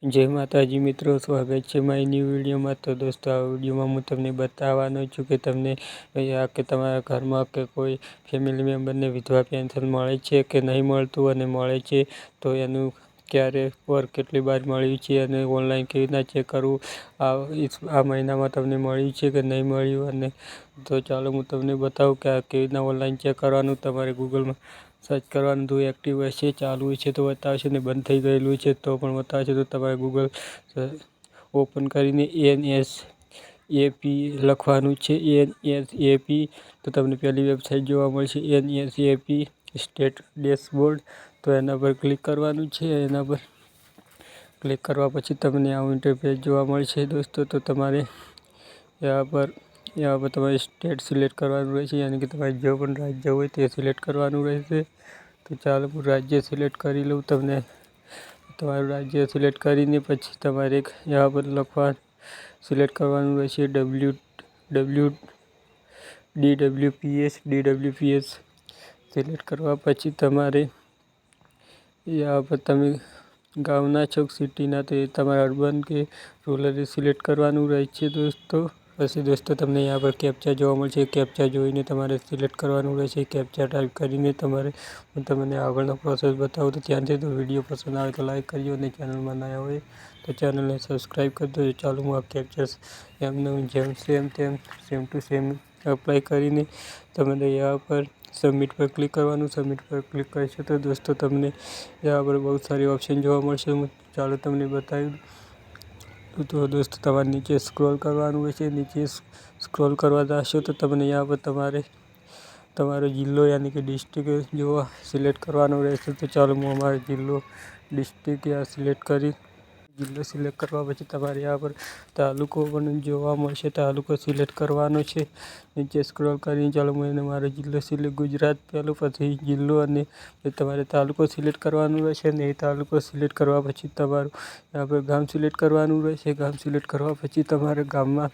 જય માતાજી મિત્રો, સ્વાગત છે મારી ન્યૂ વિડીયોમાં। તો દોસ્તો, આ વિડીયોમાં હું તમને બતાવવાનો છું કે તમને કે તમારા ઘરમાં કે કોઈ ફેમિલી મેમ્બરને વિધવા પેન્શન મળે છે કે નહીં મળતું, અને મળે છે તો એનું ક્યારે પર કેટલી વાર મળ્યું છે અને ઓનલાઈન કેવી રીતના ચેક કરવું, આ મહિનામાં તમને મળ્યું છે કે નહીં મળ્યું। અને તો ચાલો હું તમને બતાવું કે આ કેવી રીતના ઓનલાઈન ચેક કરવાનું। તમારે ગૂગલમાં સર્ચ કરવાનું, તો એક્ટિવ હશે, ચાલુ છે તો બતાવશે, ને બંધ થઈ ગયેલું છે તો પણ બતાવશે। તો તમારે ગૂગલ ઓપન કરીને NSAP લખવાનું છે, NSAP। તો તમને પહેલી વેબસાઇટ જોવા મળશે NSAP સ્ટેટ ડેશબોર્ડ। તો એના પર ક્લિક કરવાનું છે। એના પર ક્લિક કરવા પછી તમને આવું ઇન્ટરફેસ જોવા મળશે દોસ્તો। તો તમારે यहाँ पर તમારે સ્ટેટ સિલેક્ટ કરવાનું રહેશે, યાની કે તમારે જો પણ રાજ્ય હોય તે સિલેક્ટ કરવાનું રહેશે। તો ચાલો હું રાજ્ય સિલેક્ટ કરી લઉં। તમને તમારું રાજ્ય સિલેક્ટ કરીને પછી તમારે यहाँ पर સિલેક્ટ કરવાનું રહેશે DWPS સિલેક્ટ કરવા પછી તમારે यहाँ पर તમે ગામના છો સિટીના, તો એ તમારે અર્બન કે રૂરલ સિલેક્ટ કરવાનું રહે છે દોસ્તો। પછી દોસ્તો તમને यहाँ पर કેપ્ચા જોવા મળશે, કેપ્ચા જોઈને તમારે સિલેક્ટ કરવાનું રહેશે। કેપ્ચા ટાઈપ કરીને તમારે હું તમને આગળનો પ્રોસેસ બતાવું। તો ત્યાંથી તો વિડીયો પસંદ આવે તો લાઈક કરજો, અને ચેનલમાં નયા હોય તો ચેનલને સબસ્ક્રાઈબ કરી દો। ચાલો હું આ કેપ્ચા એમને જેમ સેમ ટુ સેમ અપ્લાય કરીને તમને यहाँ पर સબમિટ પર ક્લિક કરવાનું। સબમિટ પર ક્લિક કરશો તો દોસ્તો તમને यहाँ पर બહુ સારી ઓપ્શન જોવા મળશે। હું ચાલો તમને બતાવી દઉં। તો દોસ્તો તમારે નીચે સ્ક્રોલ કરવાનું હોય છે, નીચે સ્ક્રોલ કરવા જશો તો તમને यहाँ પર તમારો જિલ્લો યાની કે ડિસ્ટ્રિક્ટ જોવા સિલેક્ટ કરવાનો રહેશે। તો ચાલો હું અમારો જિલ્લો ડિસ્ટ્રિક્ટ યા સિલેક્ટ કરી જિલ્લો સિલેક્ટ કરવા પછી તમારે यहाँ पर તાલુકો પણ જોવા મળશે, તાલુકો સિલેક્ટ કરવાનો છે। નીચે સ્ક્રોલ કરીને ચાલો હું મારો જિલ્લો સિલેક્ટ ગુજરાત પહેલું, પછી જિલ્લો અને તમારે તાલુકો સિલેક્ટ કરવાનું રહેશે। ને એ તાલુકો સિલેક્ટ કરવા પછી તમારું यहाँ पर ગામ સિલેક્ટ કરવાનું રહેશે। ગામ સિલેક્ટ કરવા પછી તમારે ગામમાં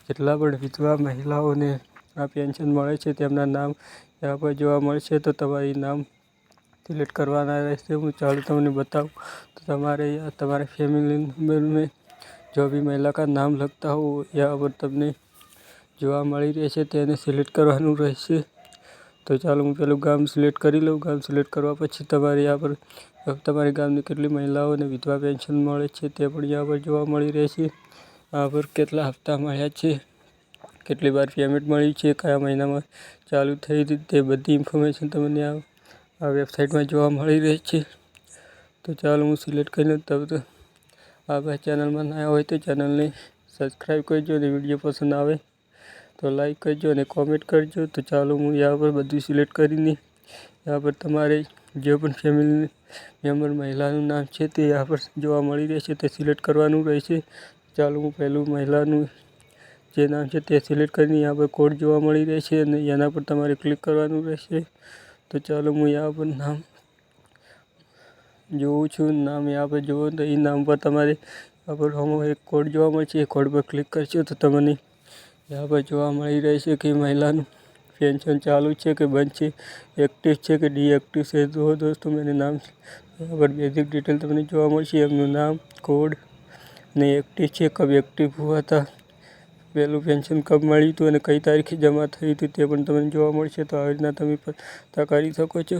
જેટલા પણ વિધવા મહિલાઓને આ પેન્શન મળે છે તેમના નામ यहाँ पर જોવા મળશે। તો તમારે નામ સિલેક્ટ કરવાના રહેશે। હું ચાલો તમને બતાऊँ। तो तुम्हारे फैमिली मेम्बर में जो भी महिला का नाम लगता हो यहाँ पर તમને જોવા મળી રહેશે, તેને સિલેક્ટ કરવાનું રહેશે। તો ચાલો હું પેલું ગામ સિલેક્ટ કરી લઉં। ગામ સિલેક્ટ કરવા પછી તમારે यहाँ पर તમારી ગામની કેટલી મહિલાઓને વિધવા પેન્શન મળે છે તે પણ यहाँ પર જોવા મળી રહેશે। यहाँ पर કેટલા હપ્તા મળ્યા છે, કેટલી વાર પેમેન્ટ મળી છે, કયા મહિનામાં ચાલુ થઈ હતી, તે બધી ઇન્ફોર્મેશન તમને આ વેબસાઇટમાં જોવા મળી રહે છે। તો ચાલો હું સિલેક્ટ કરી લઉં। તબ તો આપણા ચેનલમાં નયા હોય તો ચેનલને સબસ્ક્રાઈબ કરજો, અને વિડીયો પસંદ આવે તો લાઈક કરજો અને કોમેન્ટ કરજો। તો ચાલો હું यहाँ પર બધું સિલેક્ટ કરીને यहाँ पर તમારે જે પણ ફેમિલી મેમ્બર મહિલાનું નામ છે તે यहाँ પર જોવા મળી રહેશે, તે સિલેક્ટ કરવાનું રહેશે। ચાલો હું પહેલું મહિલાનું જે નામ છે તે સિલેક્ટ કરીને यहाँ पर કોડ જોવા મળી રહેશે, અને એના પર તમારે ક્લિક કરવાનું રહેશે। તો ચાલો હું यहाँ पर નામ જોઉં છું, નામ यहाँ पर જોવો તો એ નામ પર તમારે यहाँ पर એક કોડ જોવા મળશે। એ કોડ પર ક્લિક કરશો તો તમને यहाँ पर જોવા મળી રહેશે કે મહિલાનું પેન્શન ચાલુ છે કે બંધ છે, एक्टिव છે કે डीएक्टिव છે। तो दोस्तों मैंने नाम यहाँ पर बेसिक डिटेल તમને જોવા મળશે, એમનું નામ, કોડ ને एक्टिव છે, कब एक्टिव हुआ था, પહેલું પેન્શન કબ મળ્યું હતું અને કઈ તારીખે જમા થયું હતું તે પણ તમને જોવા મળશે। તો આવી રીતના તમે પતા કરી શકો છો।